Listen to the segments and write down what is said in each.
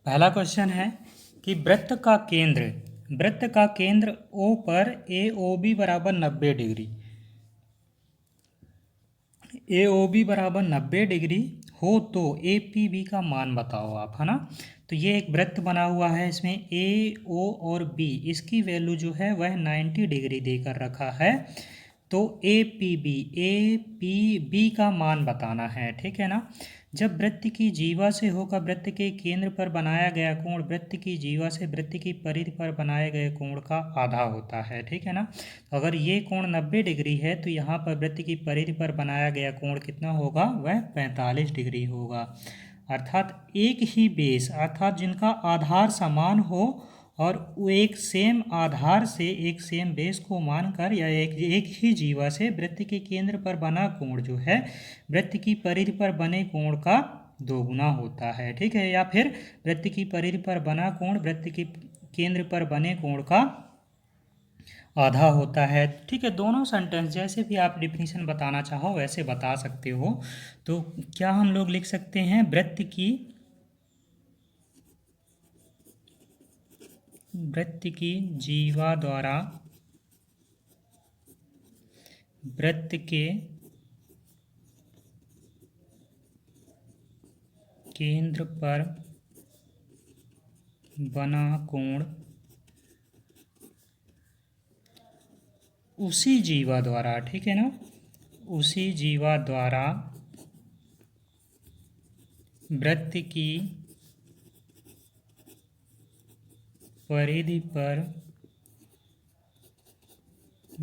पहला क्वेश्चन है कि वृत्त का केंद्र O पर AOB बराबर 90 डिग्री, AOB बराबर 90 डिग्री हो तो APB का मान बताओ आप, है ना। तो ये एक वृत्त बना हुआ है, इसमें A, O और B इसकी वैल्यू जो है वह 90 डिग्री देकर रखा है। तो ए पी बी का मान बताना है, ठीक है ना। जब वृत्त की जीवा से होकर वृत्त के केंद्र पर बनाया गया कोण वृत्त की जीवा से वृत्त की परिधि पर बनाए गए कोण का आधा होता है, ठीक है ना। अगर ये कोण 90 डिग्री है तो यहाँ पर वृत्त की परिधि पर बनाया गया कोण कितना होगा, वह 45 डिग्री होगा। अर्थात एक ही बेस, अर्थात जिनका आधार समान हो और वो एक सेम आधार से एक सेम बेस को मानकर या एक ही जीवा से वृत्त के केंद्र पर बना कोण जो है वृत्त की परिधि पर बने कोण का दोगुना होता है, ठीक है। या फिर वृत्त की परिधि पर बना कोण वृत्त के केंद्र पर बने कोण का आधा होता है, ठीक है। दोनों सेंटेंस जैसे भी आप डिफिनीशन बताना चाहो वैसे बता सकते हो। तो क्या हम लोग लिख सकते हैं, वृत्त की जीवा द्वारा वृत्त के केंद्र पर बना कोण उसी जीवा द्वारा, ठीक है ना, उसी जीवा द्वारा वृत्त की परिधि पर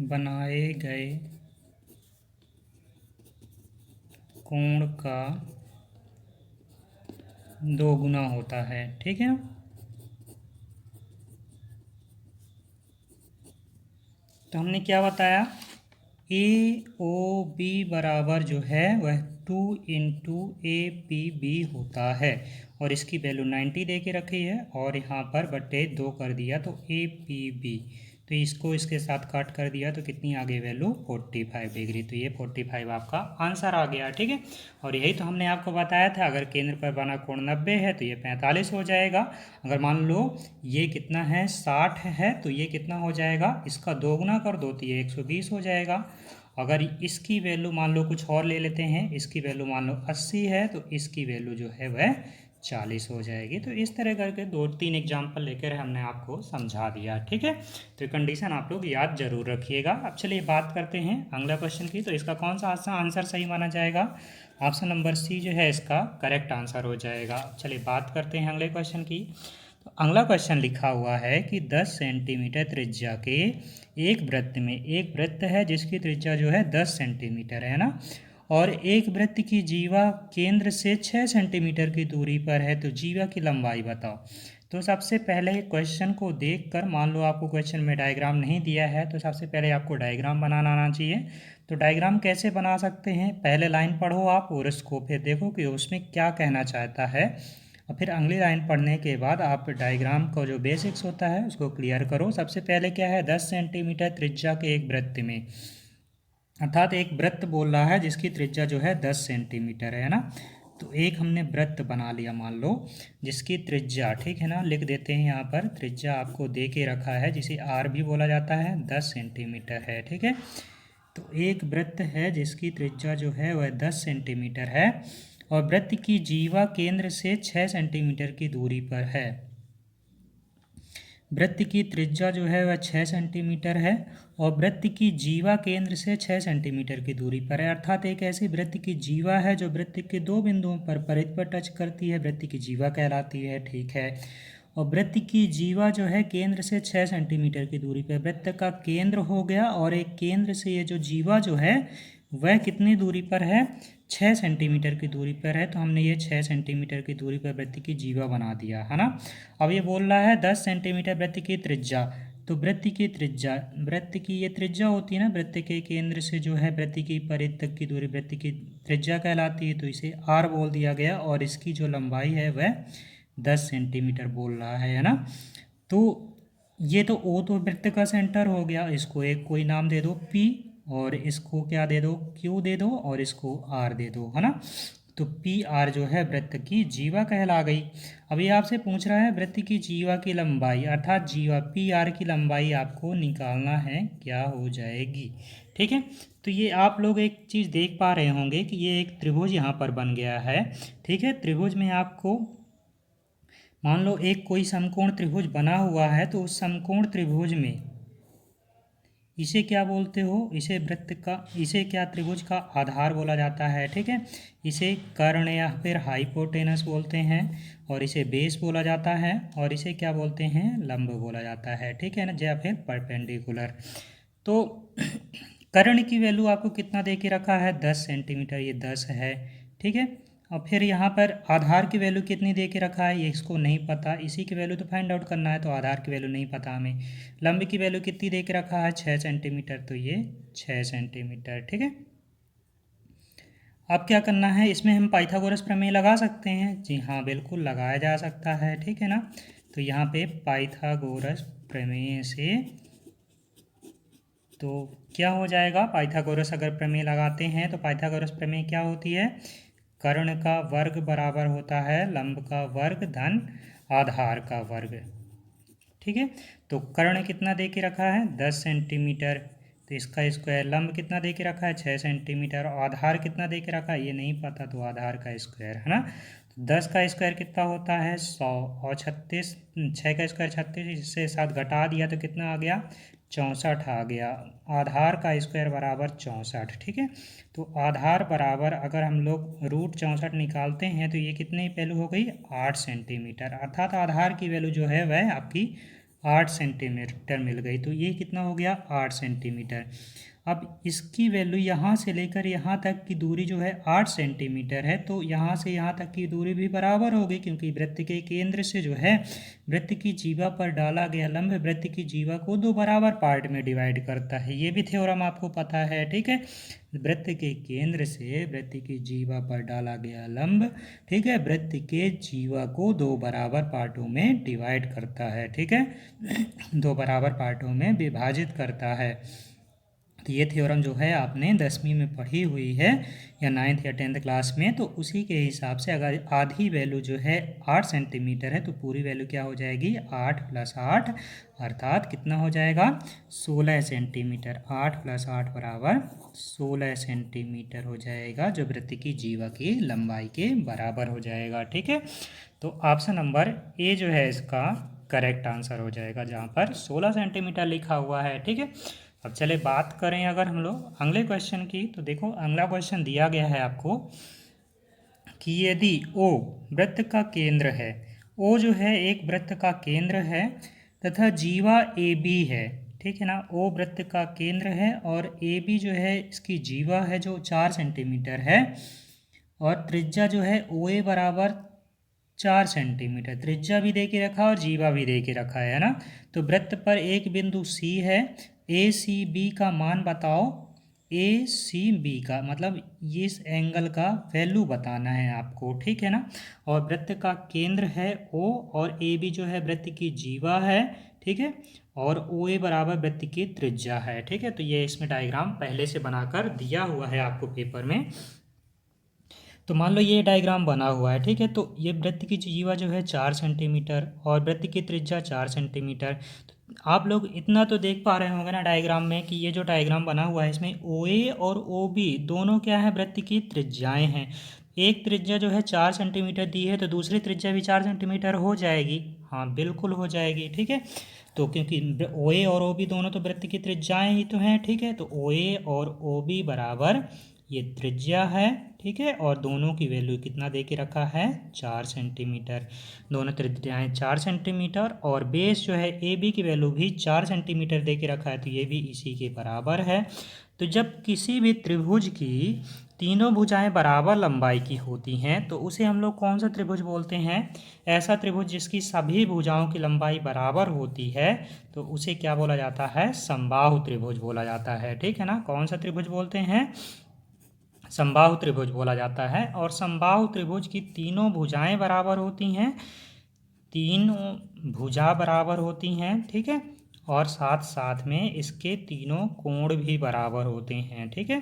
बनाए गए कोण का दोगुना होता है, ठीक है। तो हमने क्या बताया, AOB बराबर जो है वह 2 इंटू APB होता है और इसकी वैल्यू 90 दे के रखी है और यहाँ पर बटे 2 कर दिया तो APB, तो इसको इसके साथ काट कर दिया तो कितनी आ गई वैल्यू 45 डिग्री। तो ये 45 आपका आंसर आ गया, ठीक है। और यही तो हमने आपको बताया था, अगर केंद्र पर बना कोण 90 है तो ये 45 हो जाएगा। अगर मान लो ये कितना है 60 है तो ये कितना हो जाएगा, इसका दोगुना कर दो तो ये 120 हो जाएगा। अगर इसकी वैल्यू मान लो कुछ और ले लेते हैं, इसकी वैल्यू मान लो 80 है तो इसकी वैल्यू जो है वह 40 हो जाएगी। तो इस तरह करके 2-3 एग्जाम्पल लेकर हमने आपको समझा दिया, ठीक है। तो कंडीशन आप लोग याद जरूर रखिएगा। अब चलिए बात करते हैं अगला क्वेश्चन की। तो इसका कौन सा आंसर सही माना जाएगा, ऑप्शन नंबर सी जो है इसका करेक्ट आंसर हो जाएगा। चलिए बात करते हैं अगले क्वेश्चन की। तो अगला क्वेश्चन लिखा हुआ है कि 10 सेंटीमीटर त्रिज्या के एक वृत्त में, एक वृत्त है जिसकी त्रिज्या जो है 10 सेंटीमीटर है ना, और एक वृत्त की जीवा केंद्र से 6 सेंटीमीटर की दूरी पर है, तो जीवा की लंबाई बताओ। तो सबसे पहले क्वेश्चन को देखकर, मान लो आपको क्वेश्चन में डायग्राम नहीं दिया है तो सबसे पहले आपको डायग्राम बनाना आना चाहिए। तो डायग्राम कैसे बना सकते हैं, पहले लाइन पढ़ो आप और उसको फिर देखो कि उसमें क्या कहना चाहता है, और फिर अगली लाइन पढ़ने के बाद आप डायग्राम का जो बेसिक्स होता है उसको क्लियर करो। सबसे पहले क्या है, 10 सेंटीमीटर त्रिज्या के एक वृत्त में, अर्थात एक वृत्त बोल रहा है जिसकी त्रिज्या जो है 10 सेंटीमीटर है ना। तो एक हमने वृत्त बना लिया मान लो जिसकी त्रिज्या, ठीक है ना, लिख देते हैं यहाँ पर त्रिज्या आपको दे के रखा है जिसे R भी बोला जाता है, 10 सेंटीमीटर है, ठीक है। तो एक वृत्त है जिसकी त्रिज्या जो है वह 10 सेंटीमीटर है और वृत्त की जीवा केंद्र से 6 सेंटीमीटर की दूरी पर है। वृत्त की त्रिज्या जो है वह 6 सेंटीमीटर है और वृत्त की जीवा केंद्र से 6 सेंटीमीटर की दूरी पर है। अर्थात एक ऐसी वृत्त की जीवा है जो वृत्त के दो बिंदुओं पर परिधि पर टच करती है, वृत्त की जीवा कहलाती है, ठीक है। और वृत्त की जीवा जो है केंद्र से 6 सेंटीमीटर की दूरी पर, वृत्त का केंद्र हो गया और एक केंद्र से ये जो जीवा जो है वह कितनी दूरी पर है, 6 सेंटीमीटर की दूरी पर है। तो हमने ये 6 सेंटीमीटर की दूरी पर वृत्त की जीवा बना दिया है ना। अब ये बोल रहा है 10 सेंटीमीटर वृत्त की त्रिज्या, तो वृत्त की त्रिज्या, वृत्त की ये त्रिज्या होती है ना, वृत्त के केंद्र से जो है वृत्त की परिधि तक की दूरी वृत्त की त्रिज्या कहलाती है, तो इसे R बोल दिया गया और इसकी जो लंबाई है वह 10 सेंटीमीटर बोल रहा है ना। तो ये तो O तो वृत्त का सेंटर हो गया, इसको एक कोई नाम दे दो P और इसको क्या दे दो, Q दे दो और इसको R दे दो, है ना। तो पी आर जो है वृत्त की जीवा कहला गई। अब ये आपसे पूछ रहा है वृत्त की जीवा की लंबाई, अर्थात जीवा पी आर की लंबाई आपको निकालना है, क्या हो जाएगी। ठीक है, तो ये आप लोग एक चीज़ देख पा रहे होंगे कि ये एक त्रिभुज यहाँ पर बन गया है। ठीक है, त्रिभुज में आपको मान लो एक कोई समकोण त्रिभुज बना हुआ है, तो उस समकोण त्रिभुज में इसे क्या बोलते हो, इसे वृत्त का, इसे क्या त्रिभुज का आधार बोला जाता है। ठीक है, इसे कर्ण या फिर हाइपोटेनस बोलते हैं, और इसे बेस बोला जाता है, और इसे क्या बोलते हैं, लंब बोला जाता है। ठीक है ना, या फिर परपेंडिकुलर। तो कर्ण की वैल्यू आपको कितना दे के रखा है, 10 सेंटीमीटर, ये 10 है। ठीक है, और फिर यहाँ पर आधार की वैल्यू कितनी दे के रखा है, ये इसको नहीं पता, इसी की वैल्यू तो फाइंड आउट करना है, तो आधार की वैल्यू नहीं पता हमें। लंब की वैल्यू कितनी दे के रखा है, 6 सेंटीमीटर, तो ये 6 सेंटीमीटर। ठीक है, अब क्या करना है, इसमें हम पाइथागोरस प्रमेय लगा सकते हैं। जी हाँ, बिल्कुल लगाया जा सकता है। ठीक है ना, तो यहाँ पे पाइथागोरस प्रमेय से तो क्या हो जाएगा, पाइथागोरस अगर प्रमेय लगाते हैं तो पाइथागोरस प्रमेय क्या होती है, कर्ण का वर्ग बराबर होता है लंब का वर्ग धन आधार का वर्ग। ठीक है, तो कर्ण कितना दे के रखा है, 10 सेंटीमीटर, तो इसका स्क्वायर। लंब कितना दे के रखा है, 6 सेंटीमीटर, और आधार कितना दे के रखा है, ये नहीं पता, तो आधार का स्क्वायर है ना। तो 10 का स्क्वायर कितना होता है, 100, और 36, 6 का स्क्वायर 36, इससे 7 घटा दिया तो कितना आ गया, 64 आ गया। आधार का स्क्वायर बराबर 64। ठीक है, तो आधार बराबर अगर हम लोग रूट 64 निकालते हैं तो ये कितनी वैल्यू हो गई, 8 सेंटीमीटर, अर्थात आधार की वैल्यू जो है वह आपकी 8 सेंटीमीटर मिल गई। तो ये कितना हो गया, 8 सेंटीमीटर। अब इसकी वैल्यू यहाँ से लेकर यहाँ तक की दूरी जो है 8 सेंटीमीटर है, तो यहाँ से यहाँ तक की दूरी भी बराबर होगी, क्योंकि वृत्त के केंद्र से जो है वृत्त की जीवा पर डाला गया लंब वृत्त की जीवा को दो बराबर पार्ट में डिवाइड करता है। ये भी थ्योरम आपको पता है। ठीक है, वृत्त के केंद्र से वृत्त की जीवा पर डाला गया लंब, ठीक है, वृत्त के जीवा को दो बराबर पार्टों में डिवाइड करता है। ठीक है, दो बराबर पार्टों में विभाजित करता है। तो ये थ्योरम जो है आपने 10वीं में पढ़ी हुई है, या 9th या 10th क्लास में, तो उसी के हिसाब से अगर आधी वैल्यू जो है 8 सेंटीमीटर है तो पूरी वैल्यू क्या हो जाएगी, 8 + 8, अर्थात कितना हो जाएगा, 16 सेंटीमीटर। 8 + 8 बराबर 16 सेंटीमीटर हो जाएगा, जो वृत्त की जीवा की लंबाई के बराबर हो जाएगा। ठीक है, तो ऑप्शन नंबर ए जो है इसका करेक्ट आंसर हो जाएगा, जहाँ पर 16 सेंटीमीटर लिखा हुआ है। ठीक है, अब चले बात करें अगर हम लोग अगले क्वेश्चन की, तो देखो अगला क्वेश्चन दिया गया है आपको कि यदि ओ वृत्त का केंद्र है, ओ जो है एक वृत्त का केंद्र है, तथा जीवा ए बी है। ठीक है ना, ओ वृत्त का केंद्र है और ए बी जो है इसकी जीवा है जो 4 सेंटीमीटर है, और त्रिज्या जो है ओ ए बराबर 4 सेंटीमीटर, त्रिज्या भी दे के रखा और जीवा भी दे के रखा है ना। तो वृत्त पर एक बिंदु सी है, ए सी बी का मान बताओ, ए सी बी का मतलब इस एंगल का वैल्यू बताना है आपको। ठीक है ना, और वृत्त का केंद्र है ओ, और ए बी जो है वृत्त की जीवा है। ठीक है, और ओ ए बराबर वृत्त की त्रिज्या है। ठीक है, तो ये इसमें डायग्राम पहले से बनाकर दिया हुआ है आपको पेपर में। तो मान लो ये डायग्राम बना हुआ है। ठीक है, तो ये वृत्त की जीवा जो है 4 सेंटीमीटर और वृत्त की त्रिज्या 4 सेंटीमीटर। तो आप लोग इतना तो देख पा रहे होंगे ना डायग्राम में कि ये जो डायग्राम बना हुआ है इसमें ओ ए और ओ बी दोनों क्या है, वृत्त की त्रिज्याएं हैं। एक त्रिज्या जो है 4 सेंटीमीटर दी है, तो दूसरी त्रिज्या भी 4 सेंटीमीटर हो जाएगी। हाँ बिल्कुल हो जाएगी। ठीक है, तो क्योंकि ओ ए और ओ बी दोनों तो वृत्त की त्रिज्याएं ही तो हैं। ठीक है, तो ओ ए और ओ बी बराबर ये त्रिज्या है। ठीक है, और दोनों की वैल्यू कितना दे के रखा है, 4 सेंटीमीटर। दोनों त्रिज्याएं 4 सेंटीमीटर, और बेस जो है ए बी की वैल्यू भी 4 सेंटीमीटर दे के रखा है, तो ये भी इसी के बराबर है। तो जब किसी भी त्रिभुज की तीनों भुजाएं बराबर लंबाई की होती हैं तो उसे हम लोग कौन सा त्रिभुज बोलते हैं, ऐसा त्रिभुज जिसकी सभी भुजाओं की लंबाई बराबर होती है तो उसे क्या बोला जाता है, समबाहु त्रिभुज बोला जाता है। ठीक है ना, कौन सा त्रिभुज बोलते हैं, समबाहु त्रिभुज बोला जाता है। और समबाहु त्रिभुज की तीनों भुजाएं बराबर होती हैं, तीनों भुजा बराबर होती हैं। ठीक है, और साथ साथ में इसके तीनों कोण भी बराबर होते हैं। ठीक है,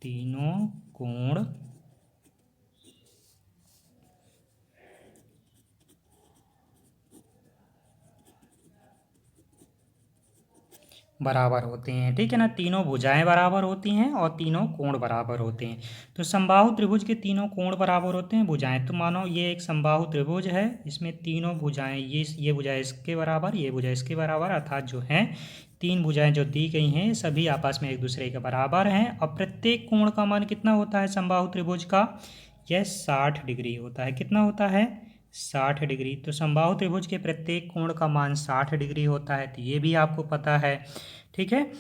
तीनों कोण बराबर होते हैं, ठीक है ना। तीनों भुजाएं बराबर होती हैं और तीनों कोण बराबर होते हैं। तो समबाहु त्रिभुज के तीनों कोण बराबर होते हैं, भुजाएं। तो मानो ये एक समबाहु त्रिभुज है, इसमें तीनों भुजाएं, ये भुजा इसके बराबर, ये भुजा इसके बराबर, अर्थात जो है तीन भुजाएं जो दी गई हैं सभी आपस में एक दूसरे के बराबर हैं। और प्रत्येक कोण का मान कितना होता है समबाहु त्रिभुज का? यह 60 डिग्री होता है। कितना होता है? 60 डिग्री। तो समबाहु त्रिभुज के प्रत्येक कोण का मान 60 डिग्री होता है, तो ये भी आपको पता है, ठीक है।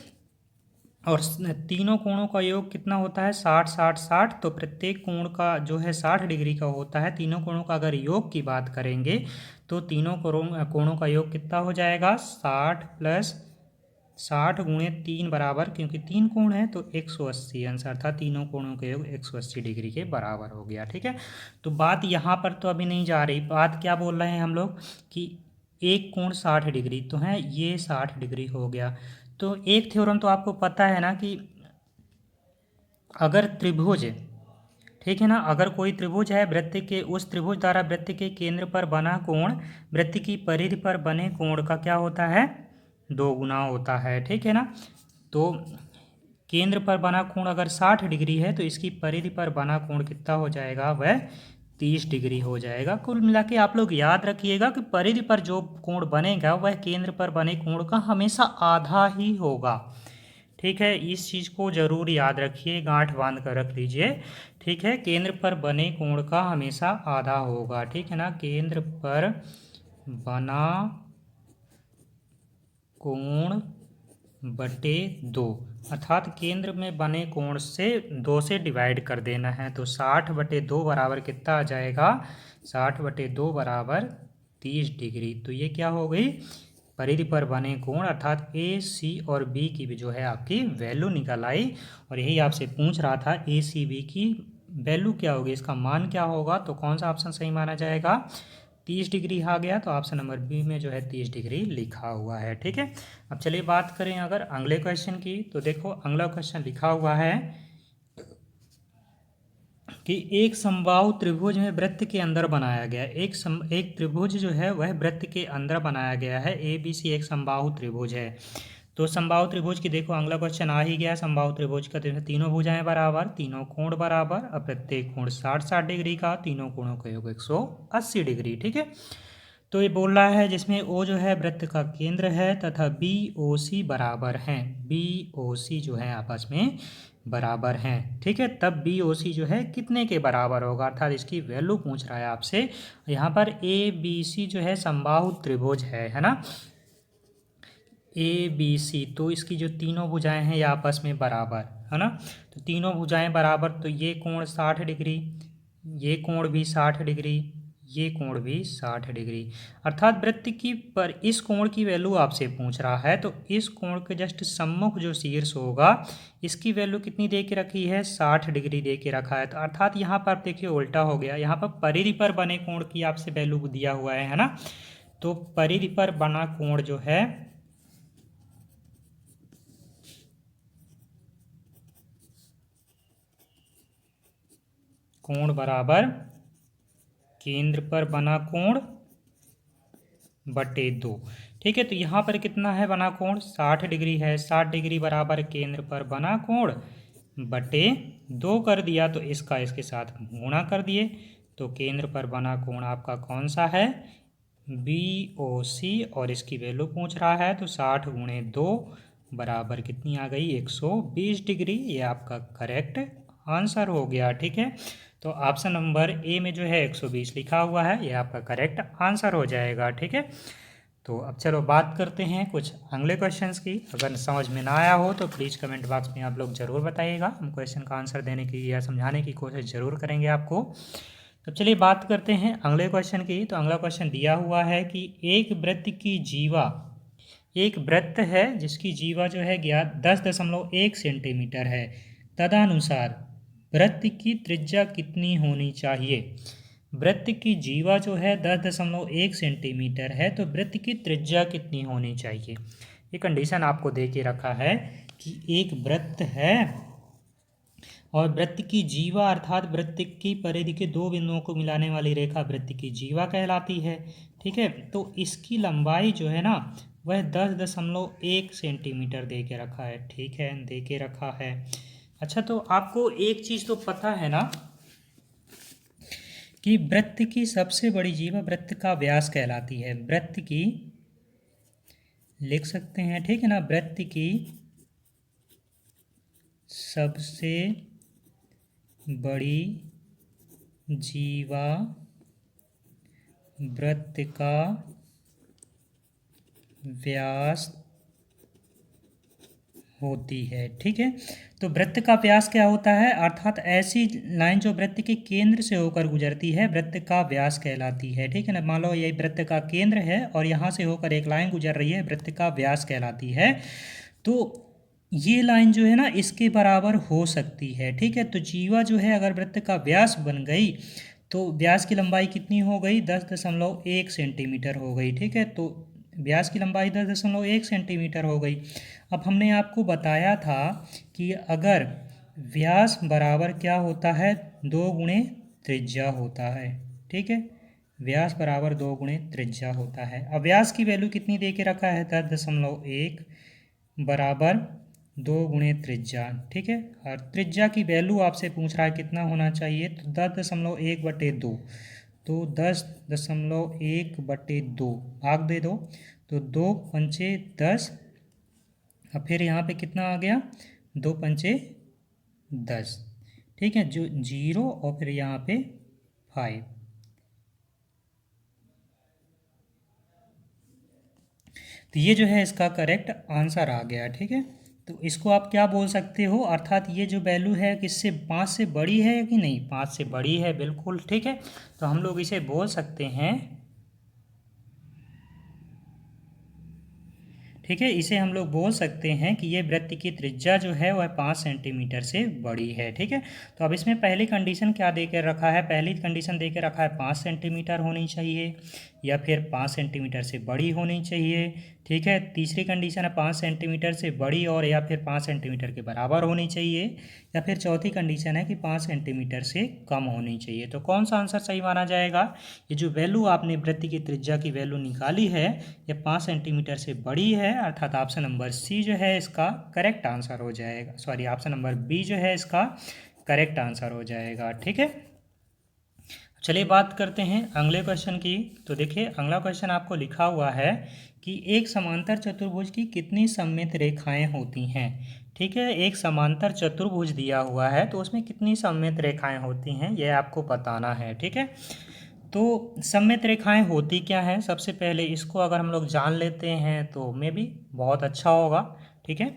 और तीनों कोणों का योग कितना होता है? 60 60 60। तो प्रत्येक कोण का जो है 60 डिग्री का होता है। तीनों कोणों का अगर योग की बात करेंगे तो तीनों कोणों का योग कितना हो जाएगा? 60 प्लस 60 गुणे 3 बराबर, क्योंकि तीन कोण है तो 180 आंसर, अर्थात तीनों कोणों का योग 180 डिग्री के बराबर हो गया, ठीक है। तो बात यहाँ पर तो अभी नहीं जा रही, बात क्या बोल रहे हैं हम लोग कि एक कोण 60 डिग्री तो है, ये 60 डिग्री हो गया। तो एक थ्योरम तो आपको पता है ना कि अगर त्रिभुज, ठीक है ना, अगर कोई त्रिभुज है, वृत्त के उस त्रिभुज द्वारा वृत्त के केंद्र पर बना कोण वृत्त की परिधि पर बने कोण का क्या होता है? 2 गुना होता है, ठीक है ना। तो केंद्र पर बना कोण अगर 60 डिग्री है तो इसकी परिधि पर बना कोण कितना हो जाएगा? वह 30 डिग्री हो जाएगा। कुल मिला के आप लोग याद रखिएगा कि परिधि पर जो कोण बनेगा वह केंद्र पर बने कोण का हमेशा आधा ही होगा, ठीक है। इस चीज़ को जरूर याद रखिए, गांठ बांध कर रख लीजिए, ठीक है। केंद्र पर बने कोण का हमेशा आधा होगा, ठीक है ना। केंद्र पर बना कोण बटे 2, अर्थात केंद्र में बने कोण से 2 से डिवाइड कर देना है। तो 60 बटे 2 बराबर कितना आ जाएगा? 60 बटे 2 बराबर 30 डिग्री। तो ये क्या हो गई? परिधि पर बने कोण, अर्थात ए सी और बी की भी जो है आपकी वैल्यू निकल आई। और यही आपसे पूछ रहा था ए सी बी की वैल्यू क्या होगी, इसका मान क्या होगा। तो कौन सा ऑप्शन सही माना जाएगा? 30 डिग्री आ गया, तो ऑप्शन नंबर बी में जो है 30 डिग्री लिखा हुआ है, ठीक है। अब चलिए बात करें अगर अगले क्वेश्चन की, तो देखो अगला क्वेश्चन लिखा हुआ है कि एक समबाहु त्रिभुज में वृत्त के अंदर बनाया गया एक त्रिभुज जो है वह वृत्त के अंदर बनाया गया है। ए बी सी एक समबाहु त्रिभुज है। तो समबाहु त्रिभुज की देखो अगला क्वेश्चन आ ही गया। समबाहु त्रिभुज का तीनों भुजाएं बराबर, तीनों कोण बराबर, और प्रत्येक कोण 60 60 डिग्री का, तीनों कोणों का योग 180 डिग्री, ठीक है। तो ये बोल रहा है जिसमें ओ जो है वृत्त का केंद्र है तथा बी ओ सी बराबर हैं, बी ओ सी जो है आपस में बराबर हैं, ठीक है। तब बी ओ सी जो है कितने के बराबर होगा, अर्थात इसकी वैल्यू पूछ रहा है आपसे। यहाँ पर ए बी सी जो है समबाहु त्रिभुज है ना, ए बी सी। तो इसकी जो तीनों भुजाएं हैं ये आपस में बराबर है ना। तो तीनों भुजाएं बराबर, तो ये कोण 60 डिग्री, ये कोण भी 60 डिग्री, ये कोण भी 60 डिग्री, अर्थात वृत्त की पर इस कोण की वैल्यू आपसे पूछ रहा है। तो इस कोण के जस्ट सम्मुख जो शीर्ष होगा इसकी वैल्यू कितनी दे के रखी है? 60 डिग्री दे के रखा है। तो अर्थात यहाँ पर देखिए उल्टा हो गया, यहाँ पर परिधि पर बने कोण की आपसे वैल्यू दिया हुआ है ना। तो परिधि पर बना कोण जो है कोण बराबर केंद्र पर बना कोण बटे 2, ठीक है। तो यहाँ पर कितना है बना कोण? 60 डिग्री है। 60 डिग्री बराबर केंद्र पर बना कोण बटे 2 कर दिया, तो इसका इसके साथ गुणा कर दिए। तो केंद्र पर बना कोण आपका कौन सा है? बी ओ सी, और इसकी वैल्यू पूछ रहा है। तो 60 गुणे 2 बराबर कितनी आ गई? 120 डिग्री। ये आपका करेक्ट आंसर हो गया, ठीक है। तो ऑप्शन नंबर ए में जो है 120 लिखा हुआ है, ये आपका करेक्ट आंसर हो जाएगा, ठीक है। तो अब चलो बात करते हैं कुछ अगले क्वेश्चंस की। अगर समझ में ना आया हो तो प्लीज़ कमेंट बॉक्स में आप लोग ज़रूर बताइएगा, हम क्वेश्चन का आंसर देने की या समझाने की कोशिश ज़रूर करेंगे आपको। तो चलिए बात करते हैं अगले क्वेश्चन की। तो अगला क्वेश्चन दिया हुआ है कि एक वृत्त की जीवा, एक वृत्त है जिसकी जीवा जो है 10.1 सेंटीमीटर है, तदनुसार वृत्त की त्रिज्या कितनी होनी चाहिए। वृत्त की जीवा जो है 10.1 सेंटीमीटर है, तो वृत्त की त्रिज्या कितनी होनी चाहिए। ये कंडीशन आपको दे के रखा है कि एक वृत्त है और वृत्त की जीवा अर्थात वृत्त की परिधि के दो बिंदुओं को मिलाने वाली रेखा वृत्त की जीवा कहलाती है, ठीक है। तो इसकी लंबाई जो है ना वह 10.1 सेंटीमीटर दे के रखा है। ठीक है, दे के रखा है। अच्छा, तो आपको एक चीज़ तो पता है ना कि वृत्त की सबसे बड़ी जीवा वृत्त का व्यास कहलाती है। वृत्त की लिख सकते हैं, ठीक है ना, वृत्त की सबसे बड़ी जीवा वृत्त का व्यास होती है। ठीक है, तो वृत्त का व्यास क्या होता है, अर्थात ऐसी लाइन जो वृत्त के केंद्र से होकर गुजरती है वृत्त का व्यास कहलाती है। ठीक है ना, मान लो ये वृत्त का केंद्र है और यहाँ से होकर एक लाइन गुजर रही है, वृत्त का व्यास कहलाती है। तो ये लाइन जो है ना इसके बराबर हो सकती है। ठीक है, तो जीवा जो है अगर वृत्त का व्यास बन गई तो व्यास की लंबाई कितनी हो गई, 10.1 सेंटीमीटर हो गई। ठीक है, तो व्यास की लंबाई 10.1 सेंटीमीटर हो गई। अब हमने आपको बताया था कि अगर व्यास बराबर क्या होता है, 2 गुणे त्रिज्या होता है। ठीक है, व्यास बराबर 2 गुणे त्रिज्या होता है। अब व्यास की वैल्यू कितनी दे के रखा है, 10.1 बराबर 2 गुणे त्रिज्या। ठीक है, और त्रिज्या की वैल्यू आपसे पूछ रहा है कितना होना चाहिए, तो 10.1/2, तो 10.1/2 भाग दे दो, तो 2 पंचे 10, अब फिर यहाँ पे कितना आ गया, 2 पंचे 10। ठीक है, जो 0 और फिर यहाँ पे 5। तो ये जो है इसका करेक्ट आंसर आ गया। ठीक है, तो इसको आप क्या बोल सकते हो, अर्थात ये जो वैल्यू है किससे, 5 से बड़ी है कि नहीं, 5 से बड़ी है बिल्कुल। ठीक है, तो हम लोग इसे बोल सकते हैं, ठीक है, इसे हम लोग बोल सकते हैं कि ये वृत्त की त्रिज्या जो है वह 5 सेंटीमीटर से बड़ी है। ठीक है, तो अब इसमें पहली कंडीशन क्या दे के रखा है, पहली कंडीशन दे के रखा है 5 सेंटीमीटर होनी चाहिए या फिर 5 सेंटीमीटर से बड़ी होनी चाहिए। ठीक है, तीसरी कंडीशन है 5 सेंटीमीटर से बड़ी और या फिर 5 सेंटीमीटर के बराबर होनी चाहिए, या फिर चौथी कंडीशन है कि 5 सेंटीमीटर से कम होनी चाहिए। तो कौन सा आंसर सही माना जाएगा, ये जो वैल्यू आपने वृत्त की त्रिज्या की वैल्यू निकाली है ये 5 सेंटीमीटर से बड़ी है, अर्थात ऑप्शन नंबर सी जो है इसका करेक्ट आंसर हो जाएगा, सॉरी ऑप्शन नंबर बी जो है इसका करेक्ट आंसर हो जाएगा। ठीक है, चलिए बात करते हैं अगले क्वेश्चन की। तो देखिए अगला क्वेश्चन आपको लिखा हुआ है कि एक समांतर चतुर्भुज की कितनी सममित रेखाएं होती हैं। ठीक है, एक समांतर चतुर्भुज दिया हुआ है तो उसमें कितनी सममित रेखाएं होती हैं ये आपको बताना है। ठीक है, तो सममित रेखाएं होती क्या हैं, सबसे पहले इसको अगर हम लोग जान लेते हैं तो मे भी बहुत अच्छा होगा। ठीक है,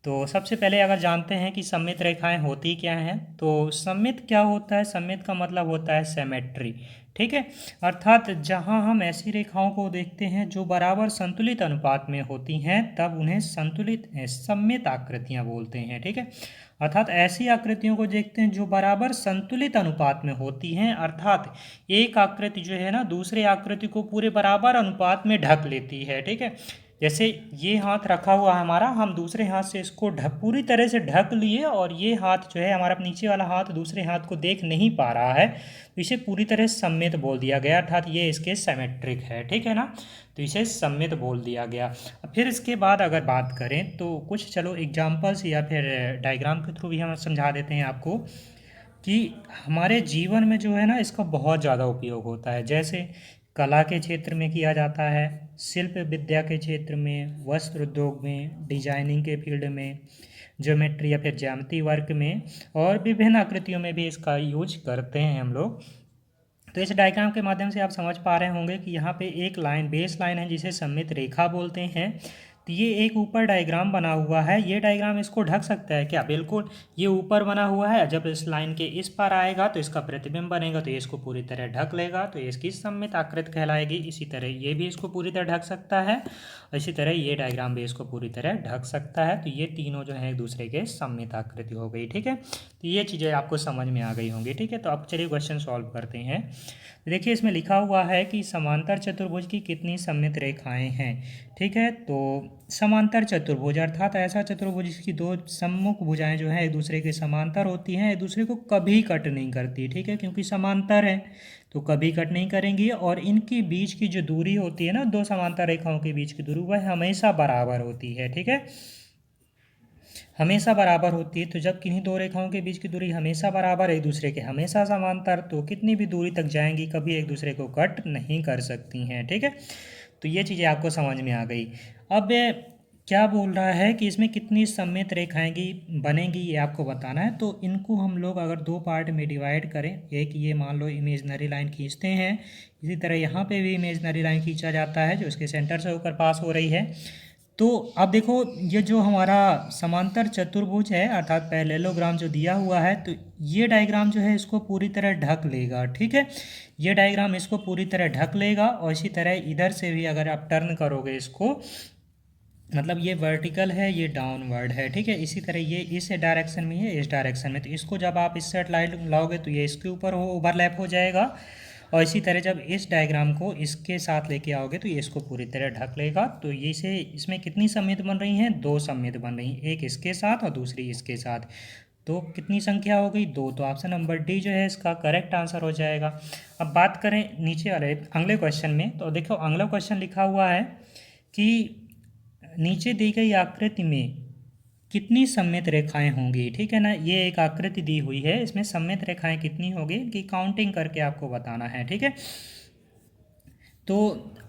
तो सबसे पहले अगर जानते हैं कि सममित रेखाएं होती क्या हैं, तो सममित क्या होता है, सममित का मतलब होता है सिमेट्री। ठीक है, अर्थात जहां हम ऐसी रेखाओं को देखते हैं जो बराबर संतुलित अनुपात में होती हैं तब उन्हें संतुलित सममित आकृतियां बोलते हैं। ठीक है, अर्थात ऐसी आकृतियों को देखते हैं जो बराबर संतुलित अनुपात में होती हैं, अर्थात एक आकृति जो है ना दूसरे आकृति को पूरे बराबर अनुपात में ढक लेती है। ठीक है, जैसे ये हाथ रखा हुआ है हमारा, हम दूसरे हाथ से इसको पूरी तरह से ढक लिए और ये हाथ जो है हमारा नीचे वाला हाथ दूसरे हाथ को देख नहीं पा रहा है, तो इसे पूरी तरह सममित बोल दिया गया, अर्थात ये इसके सिमेट्रिक है। ठीक है ना, तो इसे सममित बोल दिया गया। अब फिर इसके बाद अगर बात करें तो कुछ चलो एग्जाम्पल्स या फिर डायग्राम के थ्रू भी हम समझा देते हैं आपको कि हमारे जीवन में जो है ना इसका बहुत ज़्यादा उपयोग होता है। जैसे कला के क्षेत्र में किया जाता है, शिल्प विद्या के क्षेत्र में, वस्त्र उद्योग में, डिजाइनिंग के फील्ड में, ज्योमेट्री या फिर ज्यामिति वर्क में और विभिन्न आकृतियों में भी इसका यूज करते हैं हम लोग। तो इस डायग्राम के माध्यम से आप समझ पा रहे होंगे कि यहाँ पे एक लाइन बेस लाइन है जिसे सममित रेखा बोलते हैं। तो ये एक ऊपर डायग्राम बना हुआ है, ये डायग्राम इसको ढक सकता है क्या, बिल्कुल, ये ऊपर बना हुआ है, जब इस लाइन के इस पार आएगा तो इसका प्रतिबिंब बनेगा तो ये इसको पूरी तरह ढक लेगा, तो ये इसकी सममित आकृति कहलाएगी। इसी तरह ये भी इसको पूरी तरह ढक सकता है, इसी तरह ये डायग्राम भी इसको पूरी तरह ढक सकता है। तो ये तीनों जो है एक दूसरे के सममित आकृति हो गई। ठीक है, तो ये चीज़ें आपको समझ में आ गई होंगी। ठीक है, तो अब चलिए क्वेश्चन सॉल्व करते हैं। देखिए इसमें लिखा हुआ है कि समांतर चतुर्भुज की कितनी सममित रेखाएं हैं। ठीक है, तो समांतर चतुर्भुज अर्थात ऐसा चतुर्भुज जिसकी दो सम्मुख भुजाएं जो हैं एक दूसरे के समांतर होती हैं, एक दूसरे को कभी कट नहीं करती। ठीक है, क्योंकि समांतर है तो कभी कट नहीं करेंगी। और इनके बीच की जो दूरी होती है ना, दो समांतर रेखाओं के बीच की दूरी, वह हमेशा बराबर होती है। ठीक है, हमेशा बराबर होती है। तो जब किन्हीं दो रेखाओं के बीच की दूरी हमेशा बराबर, एक दूसरे के हमेशा समांतर, तो कितनी भी दूरी तक जाएंगी कभी एक दूसरे को कट नहीं कर सकती हैं। ठीक है, तो ये चीज़ें आपको समझ में आ गई। अब क्या बोल रहा है कि इसमें कितनी सममित रेखाएं बनेंगी, ये आपको बताना है। तो इनको हम लोग अगर दो पार्ट में डिवाइड करें, एक ये मान लो इमेजनरी लाइन खींचते हैं, इसी तरह यहाँ पे भी इमेजनरी लाइन खींचा जाता है जो इसके सेंटर से होकर पास हो रही है। तो अब देखो, ये जो हमारा समांतर चतुर्भुज है अर्थात पैरेललोग्राम जो दिया हुआ है, तो ये डायग्राम जो है इसको पूरी तरह ढक लेगा। ठीक है, ये डायग्राम इसको पूरी तरह ढक लेगा। और इसी तरह इधर से भी अगर आप टर्न करोगे इसको, मतलब ये वर्टिकल है, ये डाउनवर्ड है। ठीक है, इसी तरह ये इस डायरेक्शन में है, इस डायरेक्शन में, तो इसको जब आप इस सेट लाइन लाओगे तो ये इसके ऊपर ओवरलैप हो जाएगा। और इसी तरह जब इस डायग्राम को इसके साथ लेके आओगे तो ये इसको पूरी तरह ढक लेगा। तो ये से इसमें कितनी सममित बन रही हैं, दो सममित बन रही हैं, एक इसके साथ और दूसरी इसके साथ। तो कितनी संख्या हो गई, दो। तो ऑप्शन नंबर डी जो है इसका करेक्ट आंसर हो जाएगा। अब बात करें नीचे वाले अगले क्वेश्चन में, तो देखो अगला क्वेश्चन लिखा हुआ है कि नीचे दी गई आकृति में कितनी सममित रेखाएं होंगी। ठीक है ना, ये एक आकृति दी हुई है, इसमें सममित रेखाएं कितनी होगी कि काउंटिंग करके आपको बताना है। ठीक है, तो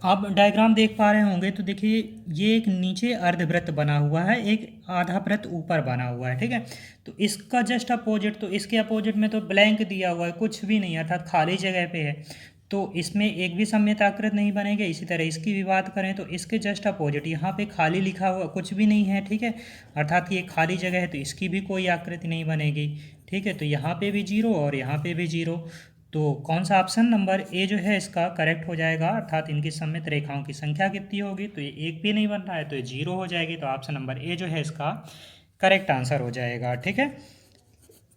आप डायग्राम देख पा रहे होंगे, तो देखिए ये एक नीचे अर्धवृत्त बना हुआ है, एक आधा वृत्त ऊपर बना हुआ है। ठीक है, तो इसका जस्ट अपोजिट, तो इसके अपोजिट में तो ब्लैंक दिया हुआ है, कुछ भी नहीं, अर्थात खाली जगह पे है, तो इसमें एक भी सममित आकृति नहीं बनेगी। इसी तरह इसकी भी बात करें तो इसके जस्ट अपोजिट यहाँ पे खाली लिखा हुआ, कुछ भी नहीं है। ठीक है, अर्थात ये खाली जगह है, तो इसकी भी कोई आकृति नहीं बनेगी। ठीक है, तो यहाँ पे भी जीरो और यहाँ पे भी जीरो। तो कौन सा ऑप्शन नंबर ए जो है इसका करेक्ट हो जाएगा, अर्थात इनकी सममित रेखाओं की संख्या कितनी होगी, तो ये एक भी नहीं बन रहा है तो ये जीरो हो जाएगी। तो ऑप्शन नंबर ए जो है इसका करेक्ट आंसर हो जाएगा। ठीक है,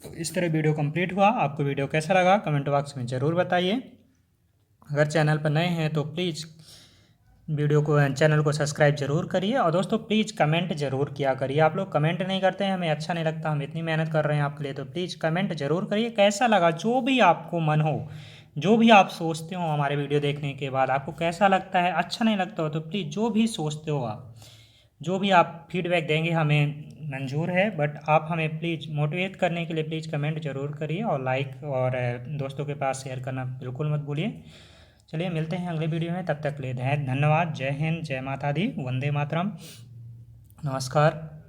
तो इस तरह वीडियो कंप्लीट हुआ। आपको वीडियो कैसा लगा कमेंट बॉक्स में ज़रूर बताइए। अगर चैनल पर नए हैं तो प्लीज़ चैनल को सब्सक्राइब जरूर करिए। और दोस्तों प्लीज़ कमेंट जरूर किया करिए, आप लोग कमेंट नहीं करते हैं, हमें अच्छा नहीं लगता, हम इतनी मेहनत कर रहे हैं आपके लिए, तो प्लीज़ कमेंट जरूर करिए कैसा लगा, जो भी आपको मन हो, जो भी आप सोचते हो हमारे वीडियो देखने के बाद आपको कैसा लगता है, अच्छा नहीं लगता हो तो प्लीज़ जो भी सोचते हो आप, जो भी आप फीडबैक देंगे हमें मंजूर है। बट आप हमें प्लीज़ मोटिवेट करने के लिए प्लीज़ कमेंट जरूर करिए और लाइक और दोस्तों के पास शेयर करना बिल्कुल मत भूलिए। चलिए मिलते हैं अगले वीडियो में, तब तक के लिए धन्यवाद। जय हिंद, जय माता दी, वंदे मातरम, नमस्कार।